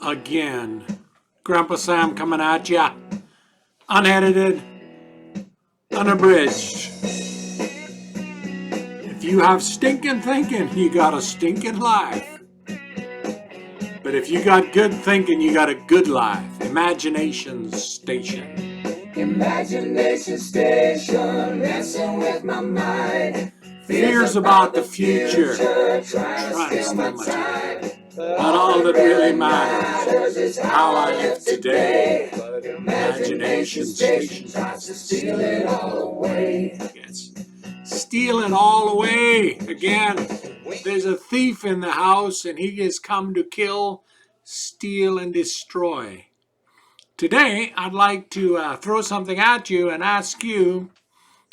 again. Grandpa Sam coming at ya, unedited, unabridged. If you have stinking thinking, you got a stinking life. But if you got good thinking, you got a good life. Imagination Station. Imagination Station, messing with my mind. Fears about the future, trying to steal my time. But all that really matters is how I live today. Imagination Station tries to steal it all away. Yes. Steal it all away. Again, there's a thief in the house and he has come to kill, steal, and destroy. Today, I'd like to throw something at you and ask you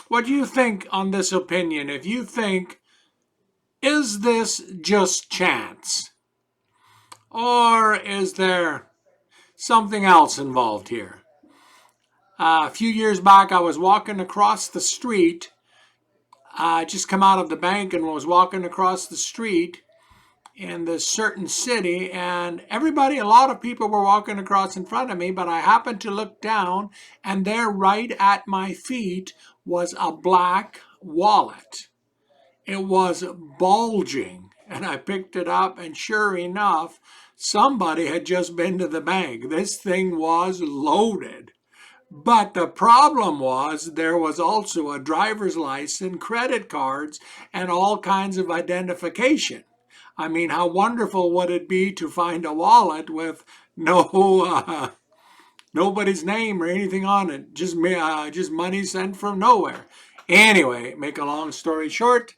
what you think on this opinion. If you think, is this just chance? Or is there something else involved here? A few years back, I was walking across the street. I just come out of the bank and was walking across the street in this certain city, and a lot of people were walking across in front of me, but I happened to look down, and there right at my feet was a black wallet. It was bulging, and I picked it up, and sure enough, somebody had just been to the bank. This thing was loaded. But the problem was there was also a driver's license, credit cards, and all kinds of identification. I mean, how wonderful would it be to find a wallet with nobody's name or anything on it, just money sent from nowhere. Anyway, make a long story short,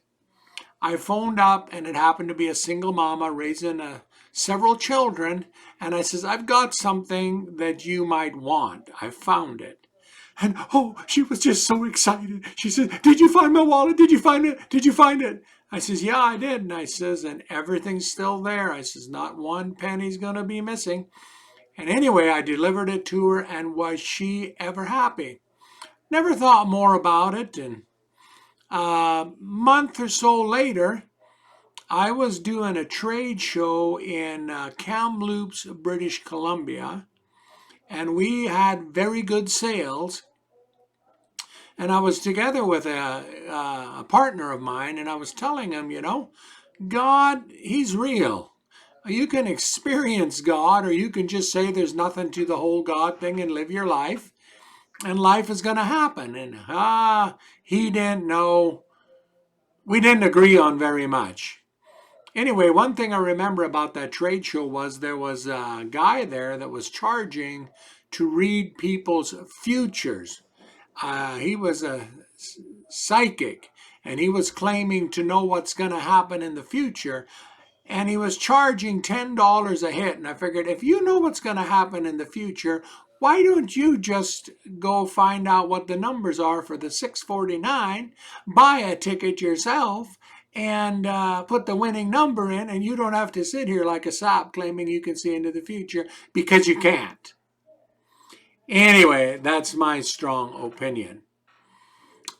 I phoned up, and it happened to be a single mama raising several children, and I says, I've got something that you might want. I found it. And oh, she was just so excited. She said, did you find my wallet? Did you find it? Did you find it? I says, yeah, I did. And I says, and everything's still there. I says, not one penny's going to be missing. And anyway, I delivered it to her, and was she ever happy? Never thought more about it. And a month or so later, I was doing a trade show in Kamloops, British Columbia, and we had very good sales. And I was together with a partner of mine, and I was telling him, God, He's real. You can experience God, or you can just say there's nothing to the whole God thing and live your life, and life is going to happen. And he didn't know. We didn't agree on very much. Anyway, one thing I remember about that trade show was there was a guy there that was charging to read people's futures. He was a psychic, and he was claiming to know what's going to happen in the future. And he was charging $10 a hit. And I figured, if you know what's going to happen in the future, why don't you just go find out what the numbers are for the 649, buy a ticket yourself, and put the winning number in, and you don't have to sit here like a sap claiming you can see into the future, because you can't. Anyway, that's my strong opinion.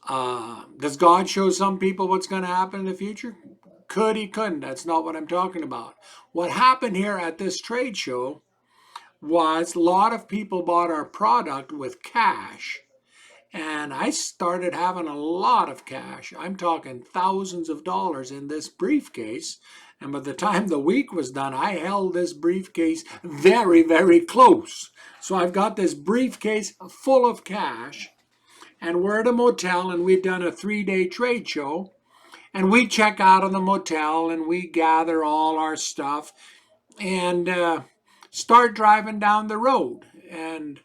Does God show some people what's going to happen in the future? Could he, couldn't. That's not what I'm talking about. What happened here at this trade show was a lot of people bought our product with cash. And I started having a lot of cash. I'm talking thousands of dollars in this briefcase. And by the time the week was done, I held this briefcase very, very close. So I've got this briefcase full of cash. And we're at a motel, and we've done a 3-day trade show. And we check out of the motel, and we gather all our stuff and start driving down the road. And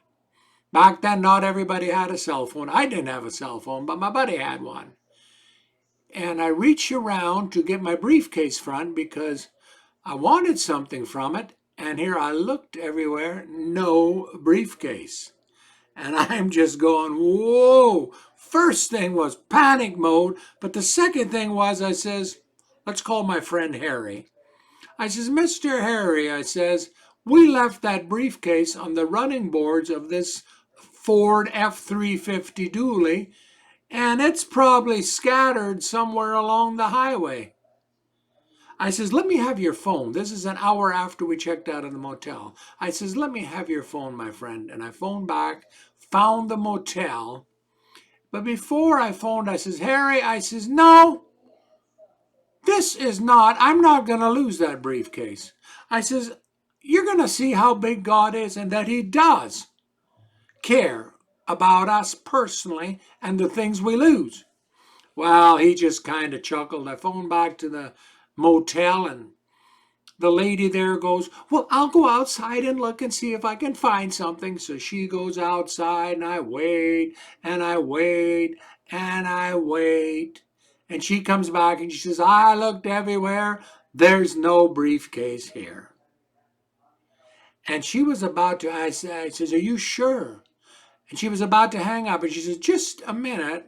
back then, not everybody had a cell phone. I didn't have a cell phone, but my buddy had one. And I reached around to get my briefcase front because I wanted something from it. And here I looked everywhere, no briefcase. And I'm just going, whoa. First thing was panic mode. But the second thing was, I says, let's call my friend Harry. I says, Mr. Harry, I says, we left that briefcase on the running boards of this Ford F-350 dually, and it's probably scattered somewhere along the highway. I says, let me have your phone. This is an hour after we checked out of the motel. I says, let me have your phone, my friend. And I phoned back, found the motel. But before I phoned, I says, Harry, I says, no, this is not, I'm not going to lose that briefcase. I says, you're going to see how big God is and that he does care about us personally and the things we lose. Well, he just kind of chuckled. I phoned back to the motel and the lady there goes, well, I'll go outside and look and see if I can find something. So she goes outside and I wait and I wait and I wait. And she comes back and she says, I looked everywhere. There's no briefcase here. And she was about to, I says, are you sure? And she was about to hang up and she says, just a minute.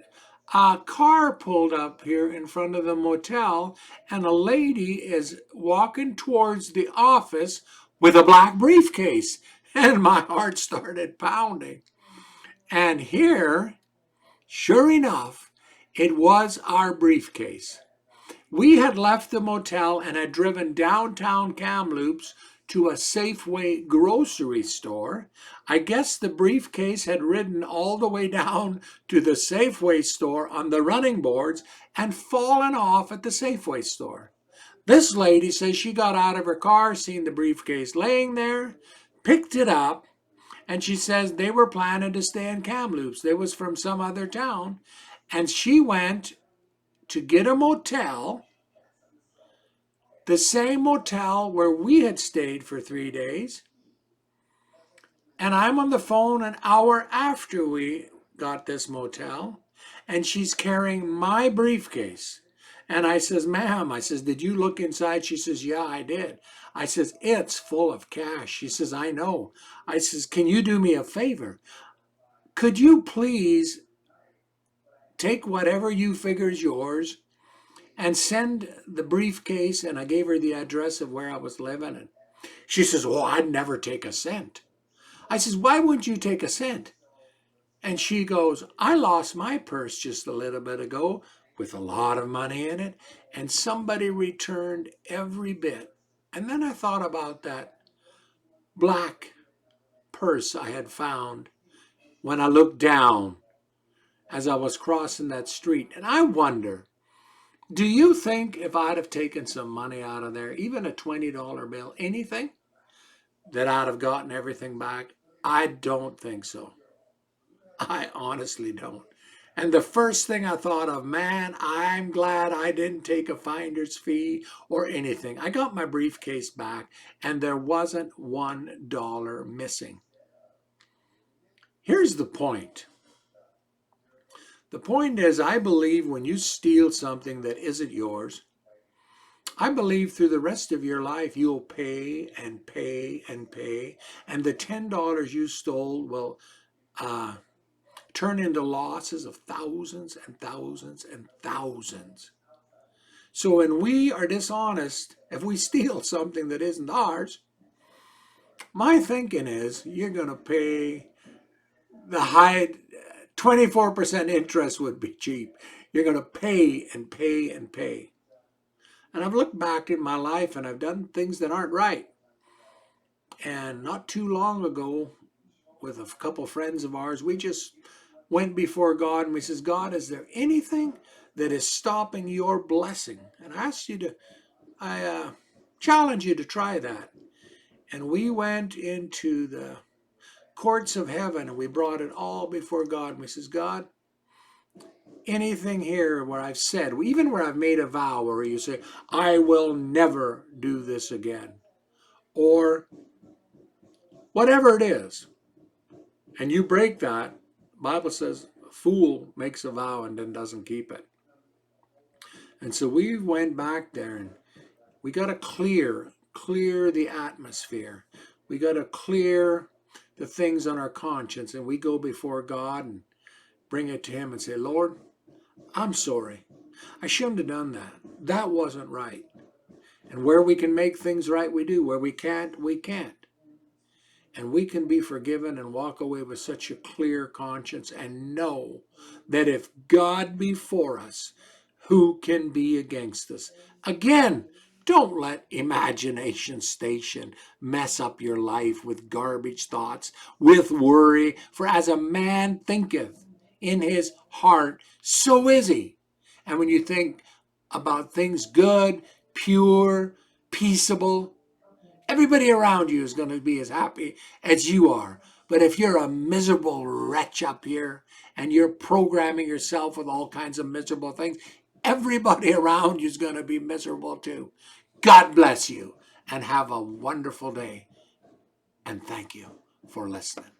A car pulled up here in front of the motel and a lady is walking towards the office with a black briefcase. And my heart started pounding. And here, sure enough, it was our briefcase. We had left the motel and had driven downtown Kamloops to a Safeway grocery store. I guess the briefcase had ridden all the way down to the Safeway store on the running boards and fallen off at the Safeway store. This lady says she got out of her car, seen the briefcase laying there, picked it up, and she says they were planning to stay in Kamloops. They was from some other town, and she went to get a motel, the same motel where we had stayed for 3 days. And I'm on the phone an hour after we got this motel, and she's carrying my briefcase. And I says, ma'am, I says, did you look inside? She says, yeah, I did. I says, it's full of cash. She says, I know. I says, can you do me a favor? Could you please take whatever you figure is yours and send the briefcase? And I gave her the address of where I was living. And she says, well, I'd never take a cent. I says, why wouldn't you take a cent? And she goes, I lost my purse just a little bit ago with a lot of money in it, and somebody returned every bit. And then I thought about that black purse I had found when I looked down as I was crossing that street. And I wonder, do you think if I'd have taken some money out of there, even a $20 bill, anything, that I'd have gotten everything back? I don't think so. I honestly don't. And the first thing I thought of, man, I'm glad I didn't take a finder's fee or anything. I got my briefcase back and there wasn't $1 missing. Here's the point. The point is, I believe when you steal something that isn't yours, I believe through the rest of your life you'll pay and pay and pay, and the $10 you stole will turn into losses of thousands and thousands and thousands. So when we are dishonest, if we steal something that isn't ours, my thinking is you're going to pay the high 24% interest would be cheap. You're going to pay and pay and pay. And I've looked back in my life and I've done things that aren't right. And not too long ago, with a couple friends of ours, we just went before God and we says, God, is there anything that is stopping your blessing? And I challenge you to try that. And we went into the courts of heaven and we brought it all before God. And we says, God, anything here where I've said, even where I've made a vow where you say, I will never do this again, or whatever it is, and you break that, the Bible says a fool makes a vow and then doesn't keep it. And so we went back there and we got to clear the atmosphere. We got to clear the things on our conscience, and we go before God and bring it to him and say, Lord, I'm sorry. I shouldn't have done that. That wasn't right. And where we can make things right, we do. Where we can't, we can't. And we can be forgiven and walk away with such a clear conscience and know that if God be for us, who can be against us? Again, Don't let imagination station mess up your life with garbage thoughts, with worry. For as a man thinketh in his heart, so is he. And when you think about things good, pure, peaceable, everybody around you is going to be as happy as you are. But if you're a miserable wretch up here and you're programming yourself with all kinds of miserable things, everybody around you is going to be miserable too. God bless you and have a wonderful day. And thank you for listening.